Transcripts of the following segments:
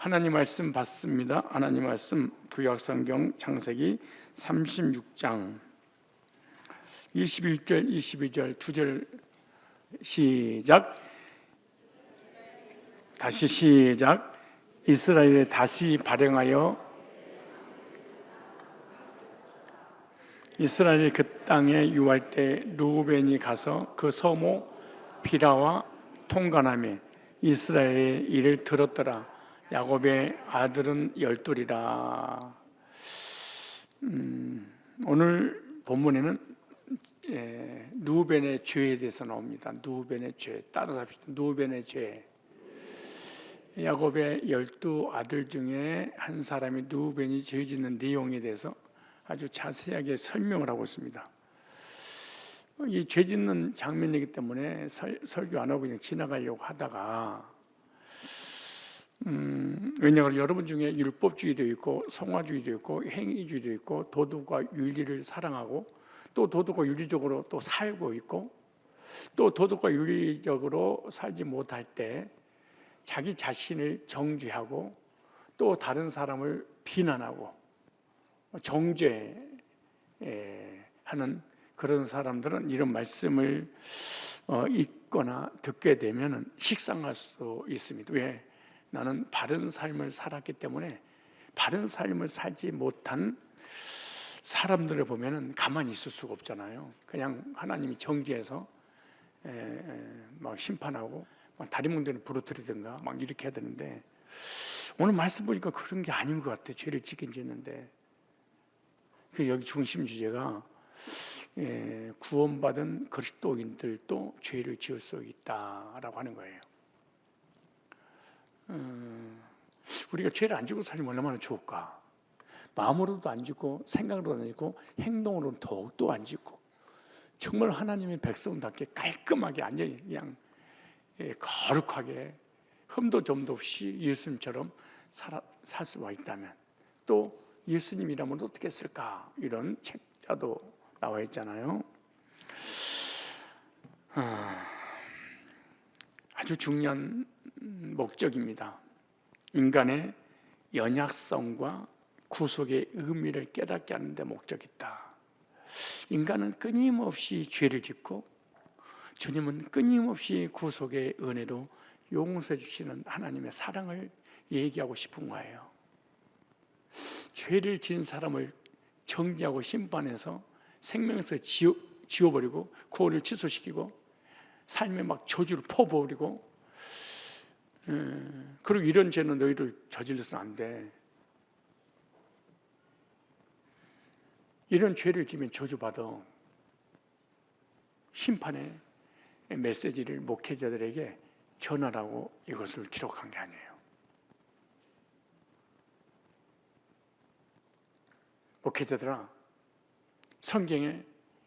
하나님 말씀 받습니다. 하나님 말씀 구약성경 창세기 36장 21절 22절 2절 시작. 다시 시작. 이스라엘에 다시 발행하여 이스라엘이 그 땅에 유할 때 르우벤이 가서 그 서모 비라와 통관하며 이스라엘의 일을 들었더라. 야곱의 아들은 12이라. 오늘 본문에는 르우벤의 죄에 대해서 나옵니다. 르우벤의 죄, 따라서 합시다. 르우벤의 죄. 야곱의 12아들 중에 한 사람이 르우벤이 죄 짓는 내용에 대해서 아주 자세하게 설명을 하고 있습니다. 이 죄 짓는 장면이기 때문에 설교 안 하고 그냥 지나가려고 하다가 왜냐하면 여러분 중에 율법주의도 있고 성화주의도 있고 행위주의도 있고 도덕과 윤리를 사랑하고 또 도덕과 윤리적으로 또 살고 있고 또 도덕과 윤리적으로 살지 못할 때 자기 자신을 정죄하고 또 다른 사람을 비난하고 정죄하는 그런 사람들은 이런 말씀을 읽거나 듣게 되면 식상할 수 있습니다. 왜? 나는 바른 삶을 살았기 때문에 바른 삶을 살지 못한 사람들을 보면 가만히 있을 수가 없잖아요. 그냥 하나님이 정죄해서 막 심판하고 막 다리뭉개는 부러뜨리든가 막 이렇게 해야 되는데 오늘 말씀 보니까 그런 게 아닌 것 같아요. 죄를 짓긴 짓는데 여기 중심 주제가 구원받은 그리스도인들도 죄를 지을 수 있다라고 하는 거예요. 우리가 죄를 안 지고 살면 얼마나 좋을까? 마음으로도 안 짓고 생각으로도 안 짓고 행동으로는 더욱도 안 짓고 정말 하나님의 백성답게 깔끔하게 완전히 그냥 거룩하게 흠도 점도 없이 예수님처럼 살 수가 있다면 또 예수님이라면 어떻게 했을까? 이런 책자도 나와 있잖아요. 아주 중요한 목적입니다. 인간의 연약성과 구속의 의미를 깨닫게 하는 데 목적이 있다. 인간은 끊임없이 죄를 짓고 주님은 끊임없이 구속의 은혜로 용서해 주시는 하나님의 사랑을 얘기하고 싶은 거예요. 죄를 지은 사람을 정죄하고 심판해서 생명에서 지워버리고 구원을 취소시키고 삶에 막 저주를 퍼부어버리고 그리고 이런 죄는 너희를 저질러서는 안 돼. 이런 죄를 지면 저주받아. 심판의 메시지를 목회자들에게 전하라고 이것을 기록한 게 아니에요. 목회자들아, 성경에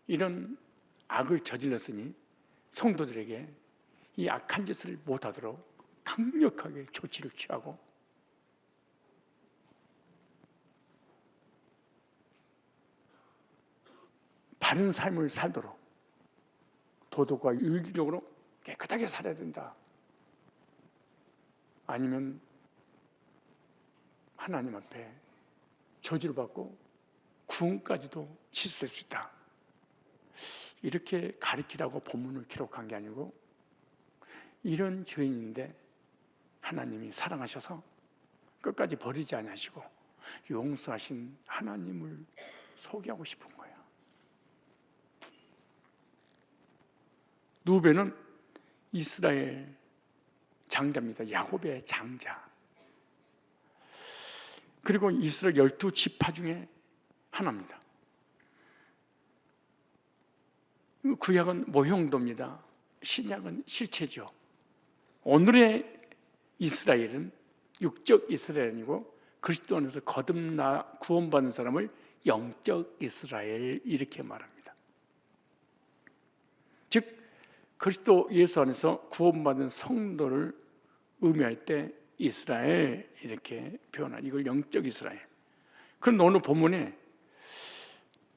이런 악을 저질렀으니 성도들에게 이 악한 짓을 못하도록 강력하게 조치를 취하고 바른 삶을 살도록 도덕과 윤리적으로 깨끗하게 살아야 된다. 아니면 하나님 앞에 저주를 받고 구원까지도 취소될 수 있다. 이렇게 가르치라고 본문을 기록한 게 아니고 이런 죄인인데 하나님이 사랑하셔서 끝까지 버리지 않으시고 용서하신 하나님을 소개하고 싶은 거야. 르우벤은 이스라엘 장자입니다. 야곱의 장자. 그리고 이스라엘 12지파 중에 하나입니다. 구약은 모형도입니다. 신약은 실체죠. 오늘의 이스라엘은 육적 이스라엘이고 그리스도 안에서 거듭나 구원받는 사람을 영적 이스라엘 이렇게 말합니다. 즉 그리스도 예수 안에서 구원받은 성도를 의미할 때 이스라엘 이렇게 표현한 이걸 영적 이스라엘. 그런데 오늘 본문에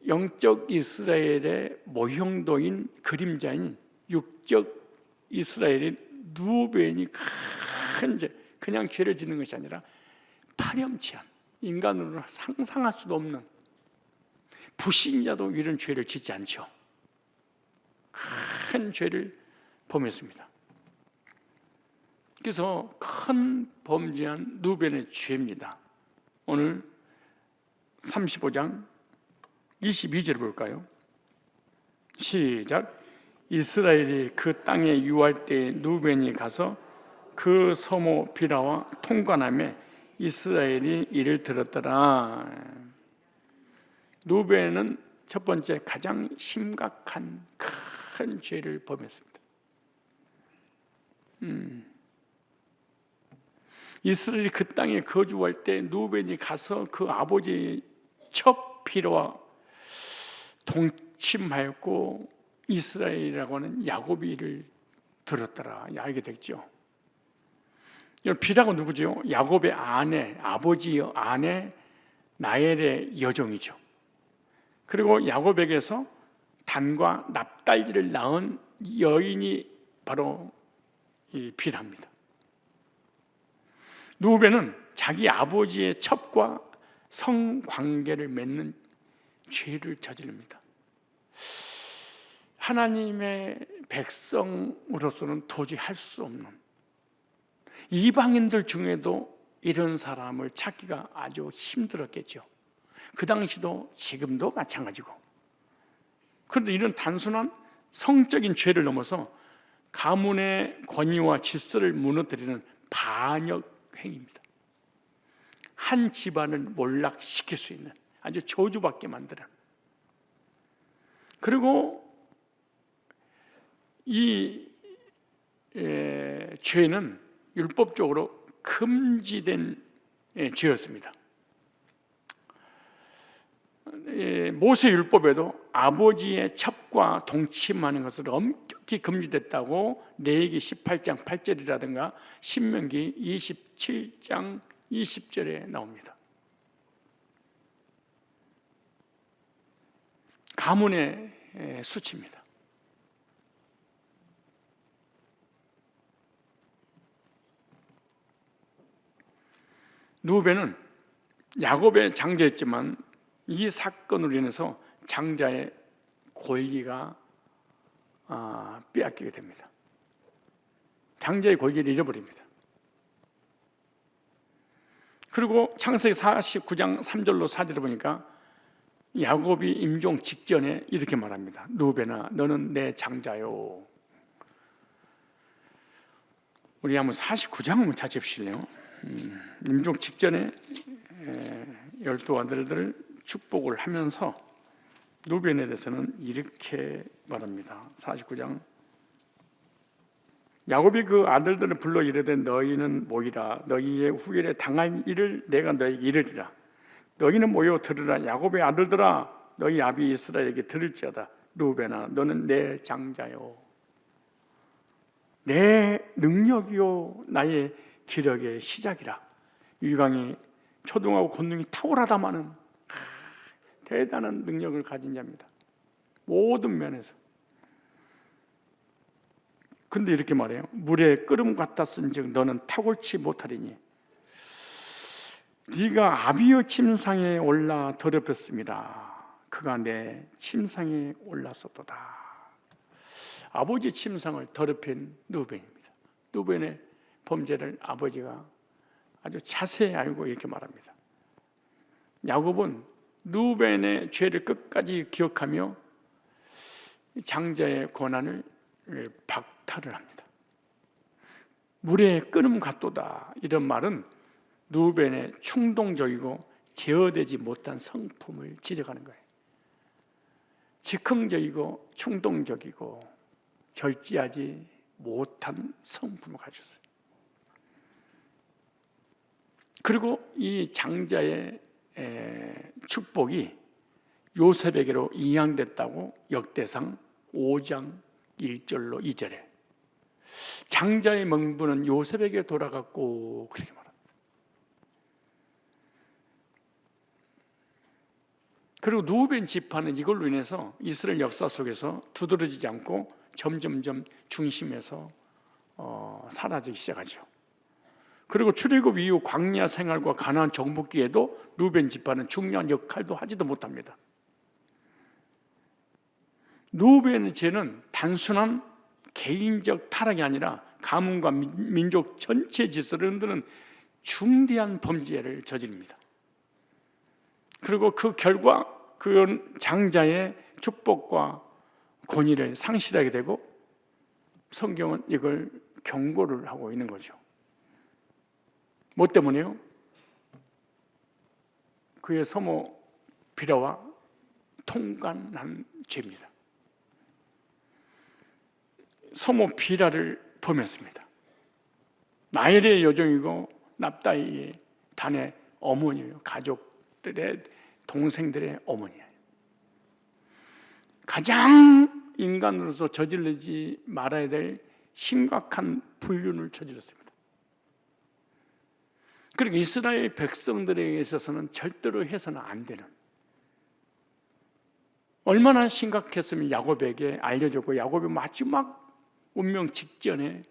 영적 이스라엘의 모형도인 그림자인 육적 이스라엘인 르우벤이 큰 죄, 그냥 죄를 짓는 것이 아니라 파렴치한, 인간으로는 상상할 수도 없는, 불신자도 이런 죄를 짓지 않죠. 큰 죄를 범했습니다. 그래서 큰 범죄한 누벤의 죄입니다. 오늘 35장 22절 볼까요? 시작. 이스라엘이 그 땅에 유할 때 누벤이 가서 그 소모 비라와 통관하며 이스라엘이 이를 들었더라. 누벤은 첫 번째 가장 심각한 큰 죄를 범했습니다. 이스라엘이 그 땅에 거주할 때 누벤이 가서 그 아버지의 첫 피로와 동침하였고 이스라엘이라고 하는 야곱이 이를 들었더라. 알게 됐죠. 비라가 누구죠? 야곱의 아내, 아버지의 아내 나엘의 여종이죠. 그리고 야곱에게서 단과 납달리를 낳은 여인이 바로 이 비라입니다. 누벤은 자기 아버지의 첩과 성관계를 맺는 죄를 저지릅니다. 하나님의 백성으로서는 도저히 할 수 없는, 이방인들 중에도 이런 사람을 찾기가 아주 힘들었겠죠. 그 당시도 지금도 마찬가지고. 그런데 이런 단순한 성적인 죄를 넘어서 가문의 권위와 질서를 무너뜨리는 반역 행위입니다. 한 집안을 몰락시킬 수 있는, 아주 저주받게 만드는. 그리고 이 죄는 율법적으로 금지된 죄였습니다. 모세 율법에도 아버지의 첩과 동침하는 것을 엄격히 금지됐다고 레위기 18장 8절이라든가 신명기 27장 20절에 나옵니다. 가문의 수치입니다. 누벤은 야곱의 장자였지만 이 사건으로 인해서 장자의 권리가 빼앗기게 됩니다. 장자의 권리를 잃어버립니다. 그리고 창세기 49장 3절로 4절을 보니까 야곱이 임종 직전에 이렇게 말합니다. 누벤아, 너는 내 장자요. 우리 한번 49장 한번 찾으실래요? 임종 직전에 12 아들들을 축복을 하면서 누벤에 대해서는 이렇게 말합니다. 49장. 야곱이 그 아들들을 불러 이르되 너희는 모이라. 너희의 후일에 당할 일을 내가 너희에게 이르리라. 너희는 모여 들으라. 야곱의 아들들아, 너희 아비 이스라엘에게 들을지어다. 누벤아, 너는 내 장자요, 내 능력이요, 나의 기력의 시작이라. 유광이 초등하고 권능이 탁월하다마는 대단한 능력을 가진 자입니다. 모든 면에서. 근데 이렇게 말해요. 물에 끓음 같았은즉 너는 탁월치 못하리니 네가 아비의 침상에 올라 더럽혔습니다. 그가 내 침상에 올랐었도다. 아버지 침상을 더럽힌 누벤입니다. 누벤의 범죄를 아버지가 아주 자세히 알고 이렇게 말합니다. 야곱은 누벤의 죄를 끝까지 기억하며 장자의 권한을 박탈을 합니다. 물에 끓음 같도다. 이런 말은 누벤의 충동적이고 제어되지 못한 성품을 지적하는 거예요. 즉흥적이고 충동적이고 절제하지 못한 성품을 가졌어요. 그리고 이 장자의 축복이 요셉에게로 이양됐다고 역대상 5장 1절로 2절에 장자의 명분은 요셉에게 돌아갔고 그렇게 말합니다. 그리고 누벤 지파는 이걸로 인해서 이스라엘 역사 속에서 두드러지지 않고 점점점 중심에서 사라지기 시작하죠. 그리고 출애굽 이후 광야 생활과 가나안 정복기에도 루벤 지파는 중요한 역할도 하지도 못합니다. 루벤의 죄는 단순한 개인적 타락이 아니라 가문과 민족 전체 질서를 흔드는 중대한 범죄를 저지릅니다. 그리고 그 결과 그 장자의 축복과 권위를 상실하게 되고 성경은 이걸 경고를 하고 있는 거죠. 뭐 때문에요? 그의 소모 비라와 통관한 죄입니다. 소모 비라를 범했습니다. 나엘의 여종이고 납다이의 단의 어머니예요. 가족들의 동생들의 어머니예요. 가장 인간으로서 저지르지 말아야 될 심각한 불륜을 저질렀습니다. 그러니까 이스라엘 백성들에게 있어서는 절대로 해서는 안 되는, 얼마나 심각했으면 야곱에게 알려졌고 야곱의 마지막 운명 직전에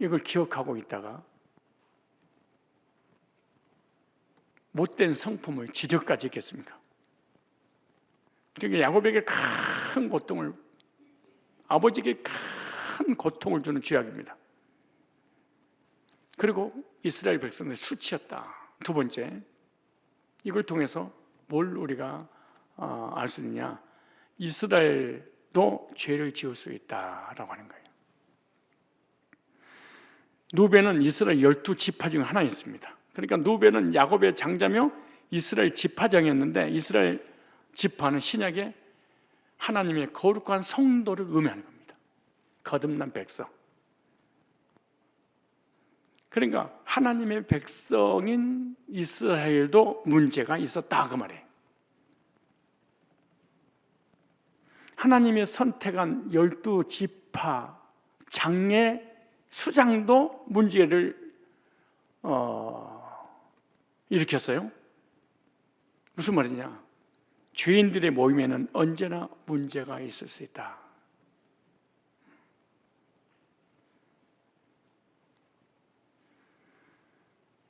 이걸 기억하고 있다가 못된 성품을 지적까지 했겠습니까? 그러니까 야곱에게 큰 고통을, 아버지에게 큰 고통을 주는 죄악입니다. 그리고 이스라엘 백성들이 수치였다. 두 번째, 이걸 통해서 뭘 우리가 알 수 있느냐? 이스라엘도 죄를 지을 수 있다라고 하는 거예요. 루벤은 이스라엘 12지파 중 하나였습니다. 그러니까 루벤은 야곱의 장자며 이스라엘 지파장이었는데, 이스라엘 지파는 신약에 하나님의 거룩한 성도를 의미하는 겁니다. 거듭난 백성. 그러니까 하나님의 백성인 이스라엘도 문제가 있었다 그 말이에요. 하나님의 선택한 12지파 장의 수장도 문제를 일으켰어요. 무슨 말이냐? 죄인들의 모임에는 언제나 문제가 있을 수 있다.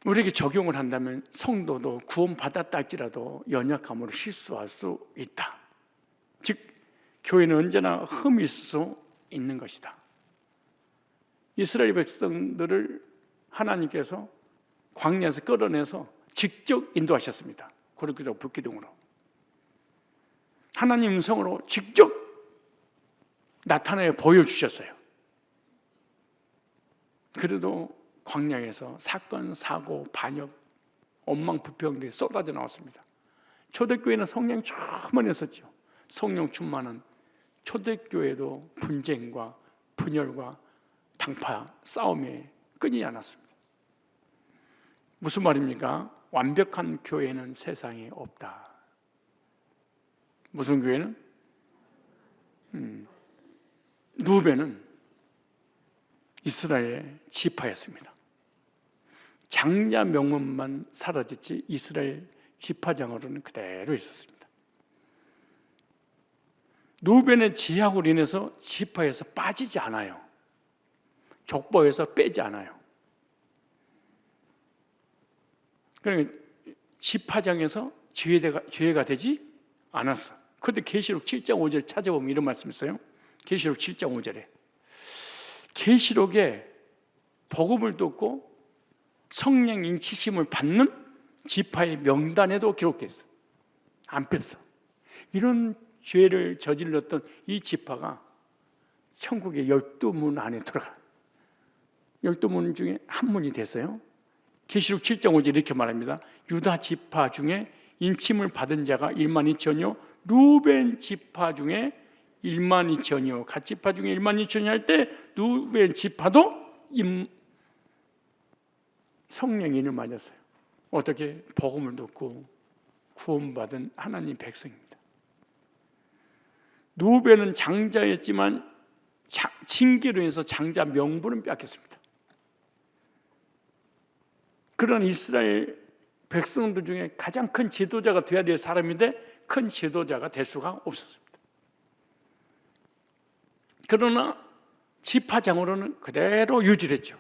우리에게 적용을 한다면 성도도 구원받았다 할지라도 연약함으로 실수할 수 있다. 즉 교회는 언제나 흠이 있을 수 있는 것이다. 이스라엘 백성들을 하나님께서 광야에서 끌어내서 직접 인도하셨습니다. 구름기둥 불기둥으로 하나님 음성으로 직접 나타내 보여주셨어요. 그래도 광야에서 사건, 사고, 반역, 엉망불평들이 쏟아져 나왔습니다. 초대교회는 성령 충만했었죠. 성령 충만한 초대교회도 분쟁과 분열과 당파, 싸움에 끊이지 않았습니다. 무슨 말입니까? 완벽한 교회는 세상에 없다. 무슨 교회는? 루벤은 이스라엘의 지파였습니다. 장자 명문만 사라졌지 이스라엘 지파장으로는 그대로 있었습니다. 루벤의 제약으로 인해서 지파에서 빠지지 않아요. 족보에서 빼지 않아요. 그러니까 지파장에서 죄가 되지 않았어. 그런데 계시록 7장 5절 찾아보면 이런 말씀이 있어요. 계시록 7장 5절에 계시록에 복음을 듣고 성령 인치심을 받는 지파의 명단에도 기록되어 있어. 안 뺐어. 이런 죄를 저질렀던 이 지파가 천국의 12문 안에 들어가. 12문 중에 한 문이 됐어요. 계시록 7장 5절 이렇게 말합니다. 유다 지파 중에 인침을 받은 자가 12,000이요 루벤 지파 중에 12,000이요 갓 지파 중에 12,000이 할 때 루벤 지파도 성령인을 맞았어요. 어떻게? 복음을 듣고 구원받은 하나님 백성입니다. 루벤은 장자였지만 징계로 인해서 장자 명분은 뺏겼습니다. 그런 이스라엘 백성들 중에 가장 큰 지도자가 되어야 될 사람인데 큰 지도자가 될 수가 없었습니다. 그러나 지파장으로는 그대로 유지를 했죠.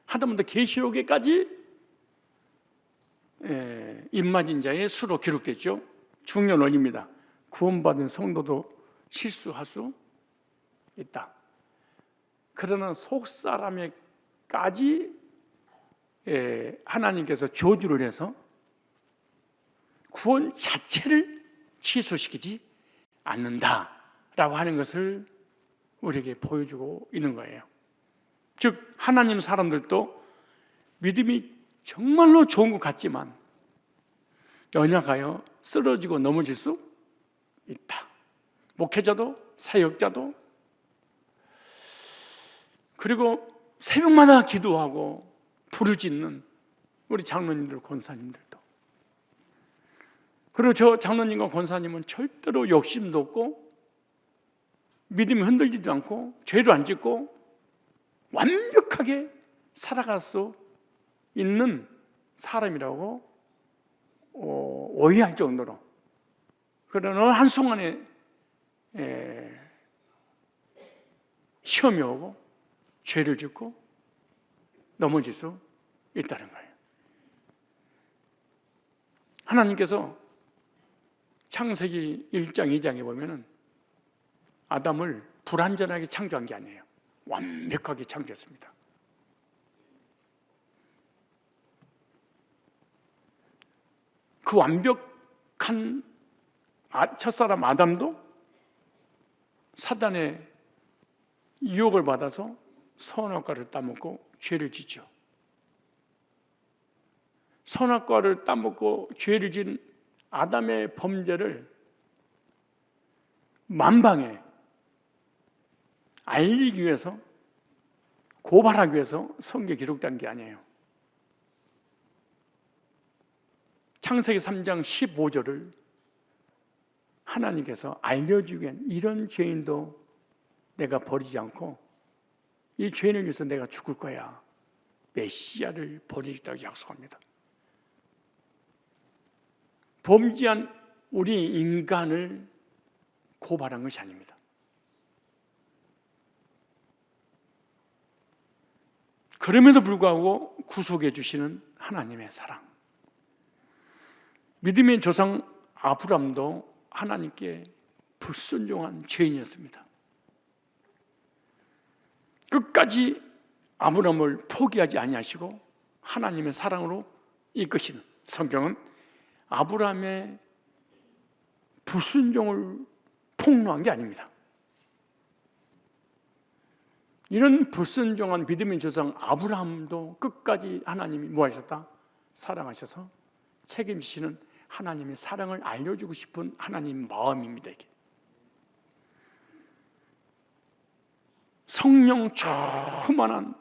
하다못해 계시록에까지 입맞은 자의 수로 기록됐죠. 중요론입니다. 구원받은 성도도 실수할 수 있다. 그러나 속사람에까지 하나님께서 저주를 해서 구원 자체를 취소시키지 않는다라고 하는 것을 우리에게 보여주고 있는 거예요. 즉 하나님 사람들도 믿음이 정말로 좋은 것 같지만 연약하여 쓰러지고 넘어질 수 있다. 목회자도 사역자도 그리고 새벽마다 기도하고 부르짖는 우리 장로님들 권사님들도 그리고 저 장로님과 권사님은 절대로 욕심도 없고 믿음이 흔들리지도 않고 죄도 안 짓고 완벽하게 살아갈 수 있는 사람이라고 오해할 정도로 그러나 한순간에 시험이 오고 죄를 짓고 넘어질 수 있다는 거예요. 하나님께서 창세기 1장, 2장에 보면은 아담을 불완전하게 창조한 게 아니에요. 완벽하게 창조했습니다. 그 완벽한 첫사람 아담도 사단의 유혹을 받아서 선악과를 따먹고 죄를 짓죠. 선악과를 따먹고 죄를 지은 아담의 범죄를 만방에 알리기 위해서 고발하기 위해서 성경에 기록된 게 아니에요. 창세기 3장 15절을 하나님께서 알려주기 위한 이런 죄인도 내가 버리지 않고 이 죄인을 위해서 내가 죽을 거야. 메시아를 버리겠다고 약속합니다. 범죄한 우리 인간을 고발한 것이 아닙니다. 그럼에도 불구하고 구속해 주시는 하나님의 사랑. 믿음의 조상 아브람도 하나님께 불순종한 죄인이었습니다. 끝까지 아브람을 포기하지 아니하시고 하나님의 사랑으로 이끄시는 성경은 아브람의 불순종을 폭로한 게 아닙니다. 이런 불순종한 믿음의 조상 아브라함도 끝까지 하나님이 뭐하셨다? 사랑하셔서 책임지시는 하나님의 사랑을 알려주고 싶은 하나님 마음입니다. 이게. 성령 충만한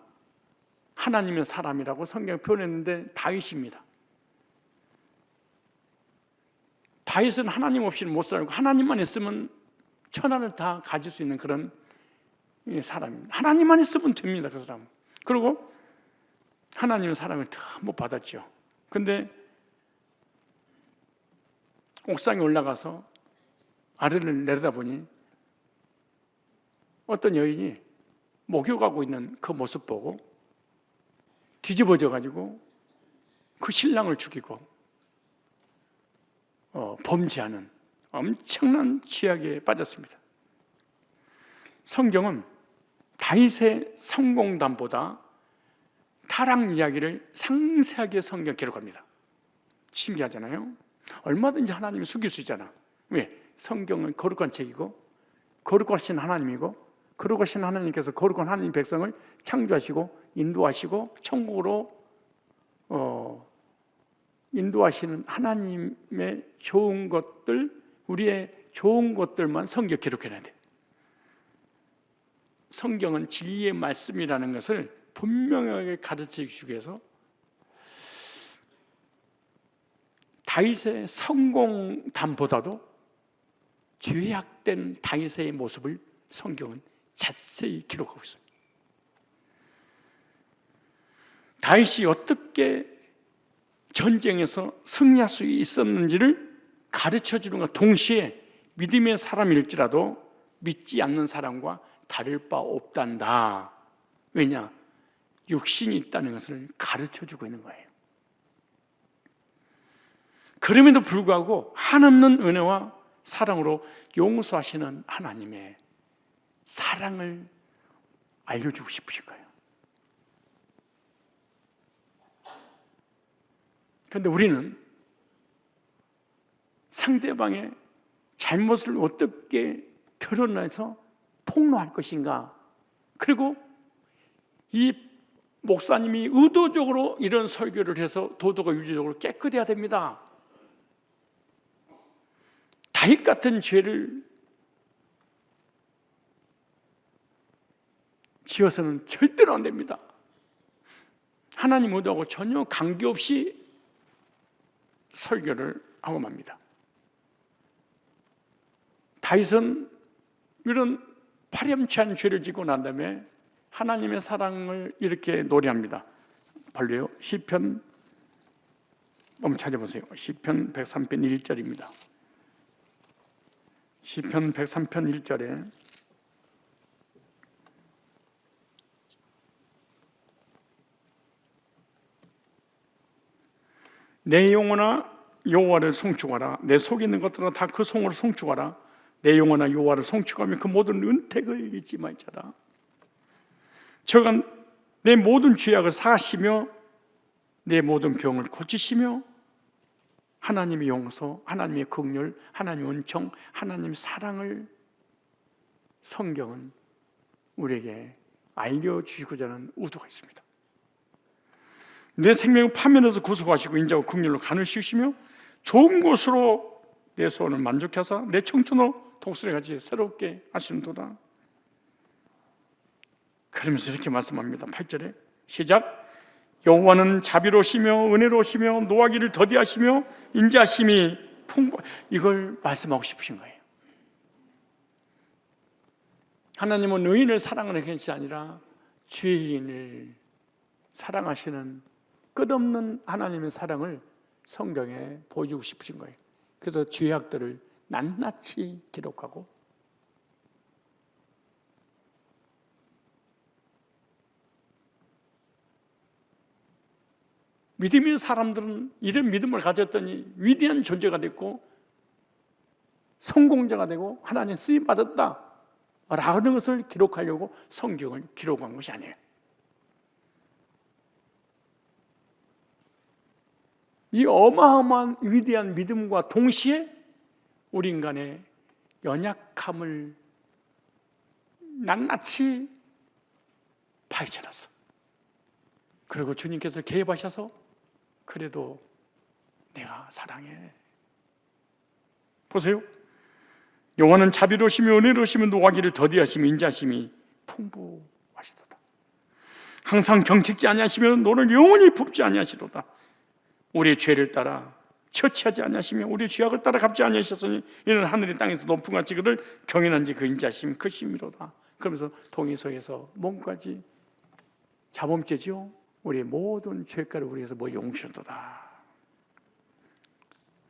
하나님의 사람이라고 성경에 표현했는데 다윗입니다. 다윗은 하나님 없이는 못 살고 하나님만 있으면 천하를 다 가질 수 있는 그런 사람입니다. 하나님만 있으면 됩니다. 그 사람은. 그리고 하나님의 사랑을 다 못 받았죠. 근데 옥상에 올라가서 아래를 내려다보니 어떤 여인이 목욕하고 있는 그 모습 보고 뒤집어져 가지고 그 신랑을 죽이고 범죄하는 엄청난 죄악에 빠졌습니다. 성경은 다윗의 성공담보다 타락 이야기를 상세하게 성경 기록합니다. 신기하잖아요. 얼마든지 하나님이 숙일 수 있잖아. 왜? 성경은 거룩한 책이고 거룩하신 하나님이고 거룩하신 하나님께서 거룩한 하나님 백성을 창조하시고 인도하시고 천국으로 인도하시는 하나님의 좋은 것들, 우리의 좋은 것들만 성경 기록해놔야 돼. 성경은 진리의 말씀이라는 것을 분명하게 가르쳐 주기 위해서 다윗의 성공담보다도 죄악된 다윗의 모습을 성경은 자세히 기록하고 있습니다. 다윗이 어떻게 전쟁에서 승리할 수 있었는지를 가르쳐 주는 것 동시에 믿음의 사람일지라도 믿지 않는 사람과 다를 바 없단다. 왜냐? 육신이 있다는 것을 가르쳐주고 있는 거예요. 그럼에도 불구하고 한없는 은혜와 사랑으로 용서하시는 하나님의 사랑을 알려주고 싶으신 거예요. 그런데 우리는 상대방의 잘못을 어떻게 드러내서 폭로할 것인가? 그리고 이 목사님이 의도적으로 이런 설교를 해서 도덕과 윤리적으로 깨끗해야 됩니다. 다윗 같은 죄를 지어서는 절대로 안 됩니다. 하나님 의도하고 전혀 관계없이 설교를 하고 맙니다. 다윗은 이런 파렴치한 죄를 짓고 난 다음에 하나님의 사랑을 이렇게 노래합니다. 벌레요. 시편 한번 찾아보세요. 시편 103편 1절입니다. 시편 103편 1절에 내 영혼아 여호와를 송축하라. 내 속에 있는 것들은 다 그 성으로 송축하라. 내 영혼아 여호와를 송축하며 그 모든 은택을 잊지 말자라. 저가 내 모든 죄악을 사하시며 내 모든 병을 고치시며 하나님의 용서, 하나님의 긍휼, 하나님의 은총, 하나님의 사랑을 성경은 우리에게 알려주시고자 하는 의도가 있습니다. 내 생명을 파면에서 구속하시고 인자와 긍휼로 간을 씌우시며 좋은 것으로 내 소원을 만족하사 내 청춘으로 독수리같이 새롭게 하시는도다. 그러면서 이렇게 말씀합니다. 8절에 시작. 여호와는 자비로우시며 은혜로우시며 노하기를 더디하시며 인자심이 풍부. 이걸 말씀하고 싶으신 거예요. 하나님은 의인을 사랑하는 것이 아니라 죄인을 사랑하시는 끝없는 하나님의 사랑을 성경에 보여주고 싶으신 거예요. 그래서 죄악들을 낱낱이 기록하고 믿음의 사람들은 이런 믿음을 가졌더니 위대한 존재가 됐고 성공자가 되고 하나님 쓰임받았다 라는 것을 기록하려고 성경을 기록한 것이 아니에요. 이 어마어마한 위대한 믿음과 동시에 우리 인간의 연약함을 낱낱이 파헤쳐놨어. 그리고 주님께서 개입하셔서 그래도 내가 사랑해. 보세요. 여호와는 자비로우시며 은혜로우시며 노하기를 더디하시며 인자심이 풍부하시도다. 항상 경책지 아니하시며 너를 영원히 품지 아니하시도다. 우리의 죄를 따라 처치하지 아니하시며 우리의 죄악을 따라 갚지 아니하셨으니 이는 하늘의 땅에서 높은 같이 그를 경연한지 그 인자심이 크심이로다. 그러면서 동의서에서 몸까지 자범죄죠. 우리의 모든 죄가를 우리에서 뭐 용서도다.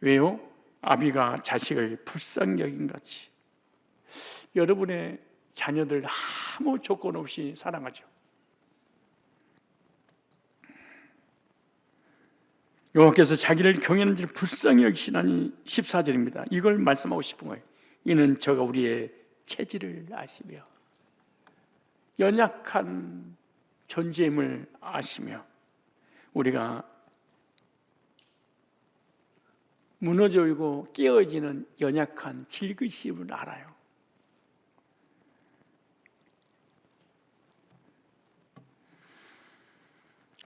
왜요? 아비가 자식을 불쌍히 여긴 같이 여러분의 자녀들 아무 조건 없이 사랑하죠. 여호와께서 자기를 경외하는 자를 불쌍히 여기시나니 14절입니다. 이걸 말씀하고 싶은 거예요. 이는 저가 우리의 체질을 아시며 연약한 존재임을 아시며 우리가 무너지고 깨어지는 연약한 질그심을 알아요.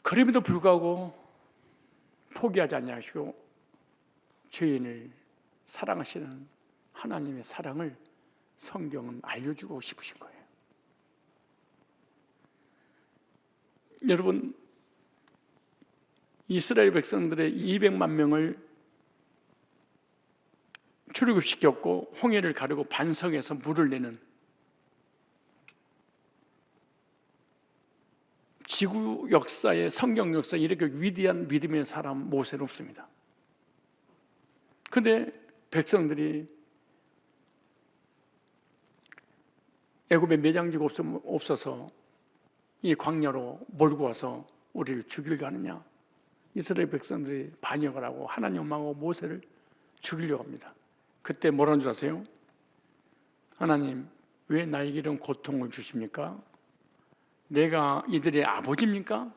그럼에도 불구하고 포기하지 아니하시고 죄인을 사랑하시는 하나님의 사랑을 성경은 알려주고 싶으신 거예요. 여러분, 이스라엘 백성들의 200만 명을 출애굽시켰고 홍해를 가르고 반석에서 물을 내는 지구 역사에 성경 역사에 이렇게 위대한 믿음의 사람 모세는 없습니다. 그런데 백성들이 애굽에 매장지가 없어서 이 광야로 몰고 와서 우리를 죽이려고 하느냐? 이스라엘 백성들이 반역을 하고 하나님 엄마하고 모세를 죽이려고 합니다. 그때 뭐라는 줄 아세요? 하나님, 왜 나에게 이런 고통을 주십니까? 내가 이들의 아버지입니까?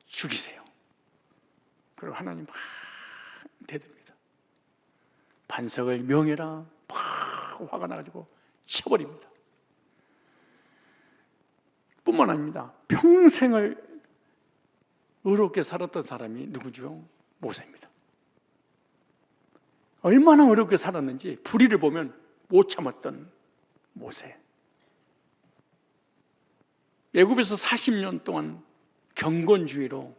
죽이세요. 그리고 하나님 막 대듭니다. 반석을 명해라. 막 화가 나가지고 쳐버립니다. 뿐만 아닙니다. 평생을 의롭게 살았던 사람이 누구죠? 모세입니다. 얼마나 어렵게 살았는지 불의를 보면 못 참았던 모세. 애굽에서 40년 동안 경건주의로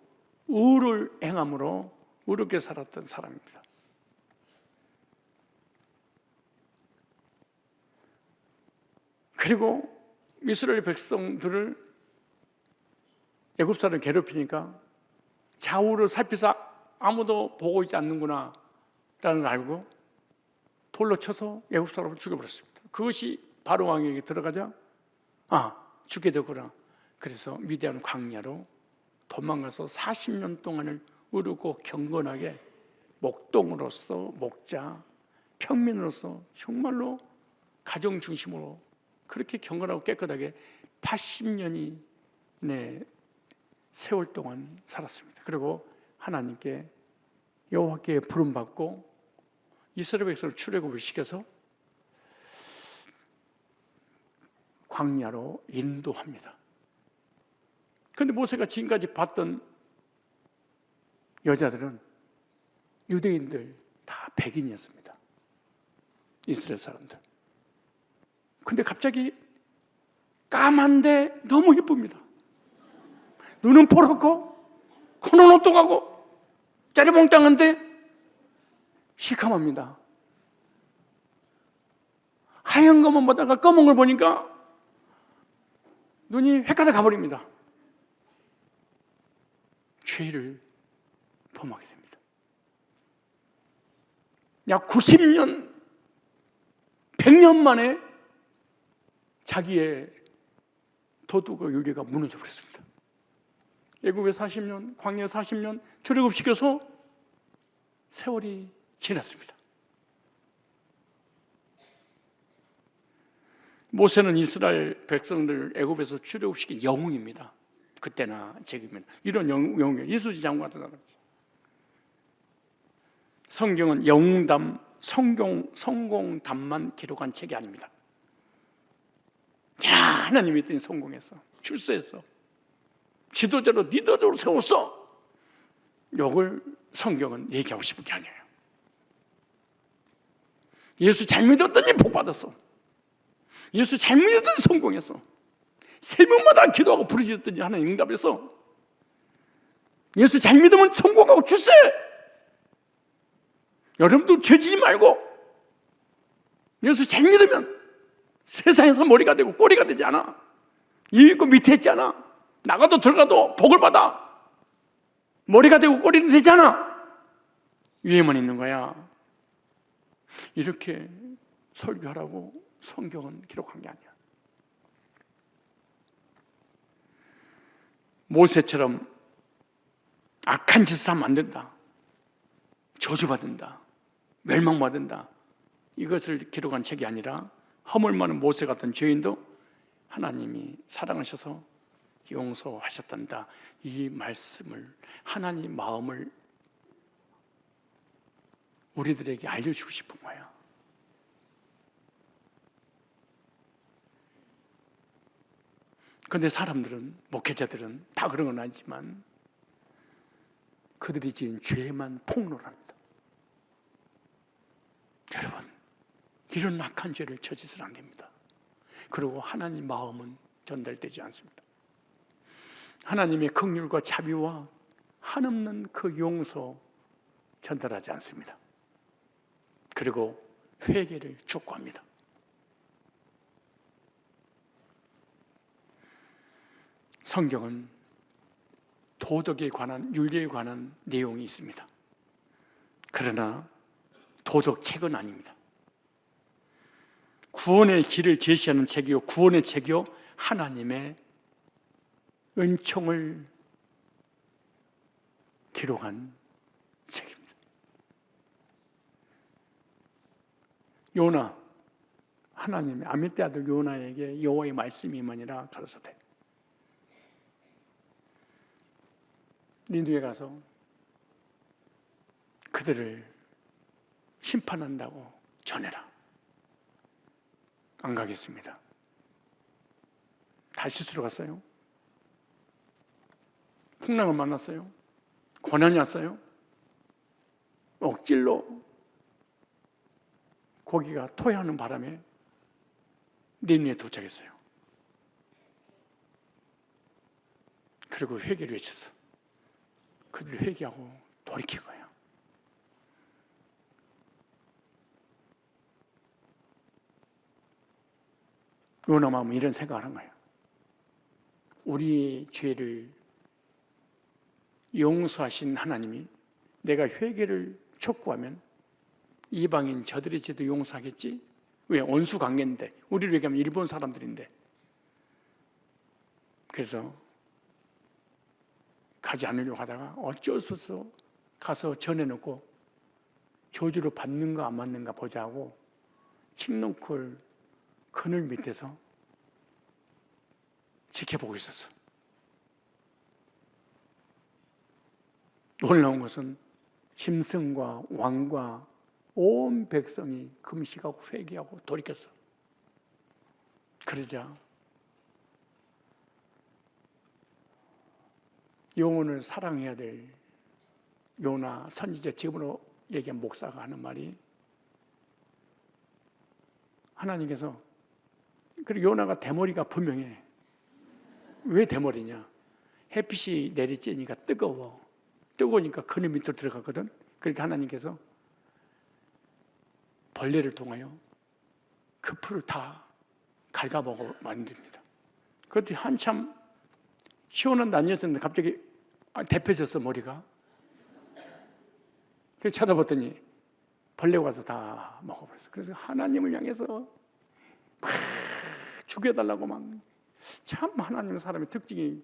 의를 행함으로 의롭게 살았던 사람입니다. 그리고 이스라엘 백성들을 애굽 사람을 괴롭히니까 좌우를 살피서 아무도 보고 있지 않는구나 라는 걸 알고 돌로 쳐서 애굽 사람을 죽여버렸습니다. 그것이 바로 왕에게 들어가자 죽게 되구나. 그래서 위대한 광야로 도망가서 40년 동안을 의롭고 경건하게 목동으로서 목자, 평민으로서 정말로 가정 중심으로 그렇게 경건하고 깨끗하게 80년이 세월 동안 살았습니다. 그리고 하나님께 여호와께 부름받고 이스라엘 백성을 출애굽을 시켜서 광야로 인도합니다. 그런데 모세가 지금까지 봤던 여자들은 유대인들 다 백인이었습니다. 이스라엘 사람들. 근데 갑자기 까만데 너무 예쁩니다. 눈은 포랗고 코는 오똑하고 짜리몽땅한데 시커멉니다. 하얀 것만 보다가 검은 걸 보니까 눈이 헷갈려 가버립니다. 죄를 범하게 됩니다. 약 90년, 100년 만에 자기의 도덕과 윤리가 무너져 버렸습니다. 애굽에 40년, 광야에 40년 출애굽시켜서 세월이 지났습니다. 모세는 이스라엘 백성들 애굽에서 출애굽시킨 영웅입니다. 그때나 지금은 이런 영웅이에요. 이수지 장군 같은 사람이죠. 성경은 영웅담, 성공담만 기록한 책이 아닙니다. 하나님이 있더니 성공했어, 출세했어, 지도자로 리더로 세웠어. 이걸 성경은 얘기하고 싶은 게 아니에요. 예수 잘 믿었더니 복 받았어. 예수 잘 믿었더니 성공했어. 새벽마다 기도하고 부르짖었더니 하나님 응답했어. 예수 잘 믿으면 성공하고 출세. 여러분도 죄지지 말고 예수 잘 믿으면 세상에서 머리가 되고 꼬리가 되지 않아. 위 있고 밑에 있지 않아. 나가도 들어가도 복을 받아. 머리가 되고 꼬리는 되지 않아. 위에만 있는 거야. 이렇게 설교하라고 성경은 기록한 게 아니야. 모세처럼 악한 짓을 하면 안 된다, 저주받는다, 멸망받는다, 이것을 기록한 책이 아니라 허물 많은 모세 같은 죄인도 하나님이 사랑하셔서 용서하셨단다, 이 말씀을, 하나님 마음을 우리들에게 알려주고 싶은 거야. 그런데 사람들은, 목회자들은 다 그런 건 아니지만 그들이 지은 죄만 폭로를 합니다. 여러분, 이런 악한 죄를 저지서는 안 됩니다. 그리고 하나님 마음은 전달되지 않습니다. 하나님의 긍휼과 자비와 한없는 그 용서 전달하지 않습니다. 그리고 회개를 촉구합니다. 성경은 도덕에 관한, 윤리에 관한 내용이 있습니다. 그러나 도덕책은 아닙니다. 구원의 길을 제시하는 책이요, 구원의 책이요, 하나님의 은총을 기록한 책입니다. 요나, 하나님의 아미떼 아들 요나에게 여호와의 말씀이 임하니라 가로사대 니느웨 가서 그들을 심판한다고 전해라. 안 가겠습니다. 다시스로 갔어요. 풍랑을 만났어요. 고난이 왔어요. 억질로 고기가 토해하는 바람에 니느웨에 도착했어요. 그리고 회개를 외쳤어. 그들이 회개하고 돌이킨 거예요. 요나 마음은 이런 생각을 한 거예요. 우리 죄를 용서하신 하나님이 내가 회개를 촉구하면 이방인 저들의 죄도 용서하겠지? 왜? 원수관계인데, 우리를 얘기하면 일본 사람들인데. 그래서 가지 않으려고 하다가 어쩔 수 없어 가서 전해놓고 저주를 받는가 안 받는가 보자고 칡농쿨 그늘 밑에서 지켜보고 있었어. 놀라운 것은 짐승과 왕과 온 백성이 금식하고 회개하고 돌이켰어. 그러자 영혼을 사랑해야 될 요나 선지자, 지금으로 얘기한 목사가 하는 말이, 하나님께서, 그리고 요나가 대머리가 분명해. 왜 대머리냐? 햇빛이 내리쬐니까 뜨거우니까 그늘 밑으로 들어가거든. 그러니까 하나님께서 벌레를 통하여 그 풀을 다 갉아먹어 만듭니다. 그것도 한참 시원한 낮이었는데 갑자기 데펴졌어, 머리가. 그래서 쳐다봤더니 벌레가 와서 다 먹어버렸어. 그래서 하나님을 향해서 막 죽여달라고 막. 참 하나님은 사람의 특징이,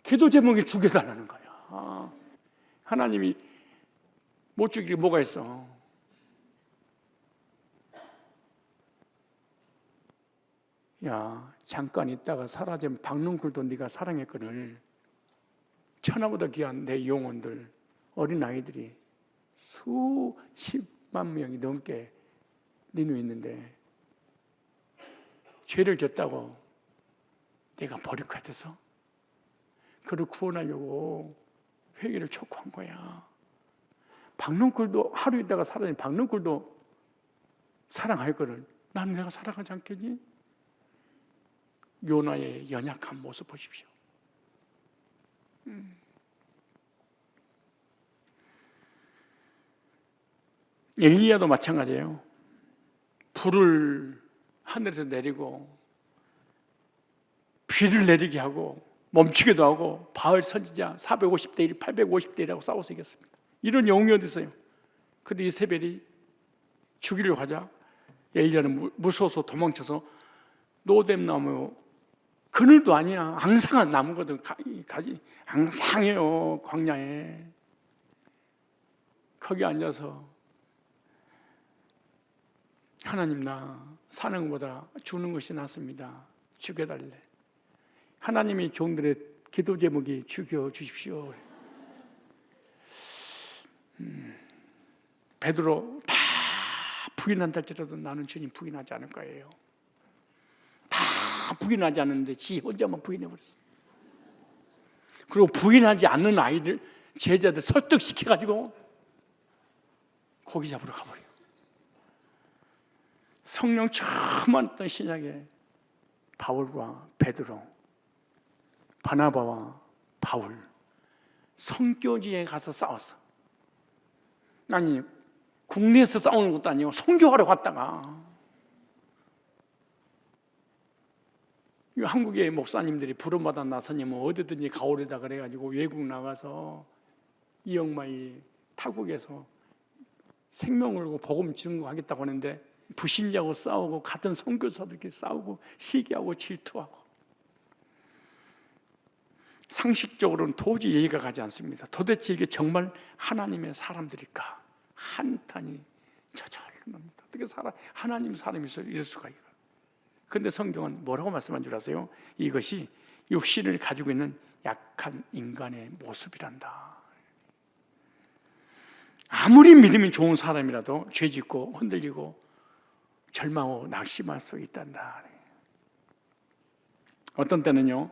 기도 제목이 죽여달라는 거야. 하나님이 못 죽이게 뭐가 있어? 야, 잠깐 있다가 사라진 박능쿨도 네가 사랑했거늘. 천하보다 귀한 내 영혼들, 어린아이들이 수십만 명이 넘게 니누에 있는데 죄를 졌다고 내가 버릴 것 같아서 그를 구원하려고 회개를 촉구한 거야. 박능쿨도 하루 있다가 사라진 박능쿨도 사랑할 거를 난 내가 사랑하지 않겠니? 요나의 연약한 모습 보십시오. 엘리야도 마찬가지예요. 불을 하늘에서 내리고 비를 내리게 하고 멈추기도 하고 바알 선지자 450대 1, 850대 1하고 싸워서 이겼습니다. 이런 영웅이 어디 있어요? 근데 이세벨이 죽이려고 하자 엘리야는 무서워서 도망쳐서 노뎀나무, 그늘도 아니야, 앙상한 나무거든. 가지 앙상해요. 광야에 거기 앉아서 하나님, 나 사는 것보다 죽는 것이 낫습니다. 죽여달래. 하나님이 종들의 기도 제목이 죽여주십시오. 베드로 다 부인한다 할지라도 나는 주님 부인하지 않을 거예요. 다 부인하지 않는데 지 혼자만 부인해버렸어. 그리고 부인하지 않는 아이들, 제자들 설득시켜가지고 고기 잡으러 가버려. 성령 처음 왔던 신약에 바울과 베드로, 바나바와 바울, 선교지에 가서 싸웠어. 아니, 국내에서 싸우는 것도 아니고 선교하러 갔다가, 한국의 목사님들이 부름받아 나서님은 어디든지 가오르다 그래가지고 외국 나가서 이영마이 타국에서 생명을 걸고 복음 증거하겠다고 하는데 불신자하고 싸우고 같은 선교사들끼리 싸우고 시기하고 질투하고 상식적으로는 도저히 이해가 가지 않습니다. 도대체 이게 정말 하나님의 사람들일까? 한탄이 저절로 납니다. 어떻게 하나님 사람이 이럴 수가 있어요? 그런데 성경은 뭐라고 말씀한 줄 아세요? 이것이 육신을 가지고 있는 약한 인간의 모습이란다. 아무리 믿음이 좋은 사람이라도 죄짓고 흔들리고 절망하고 낙심할 수 있단다. 어떤 때는요,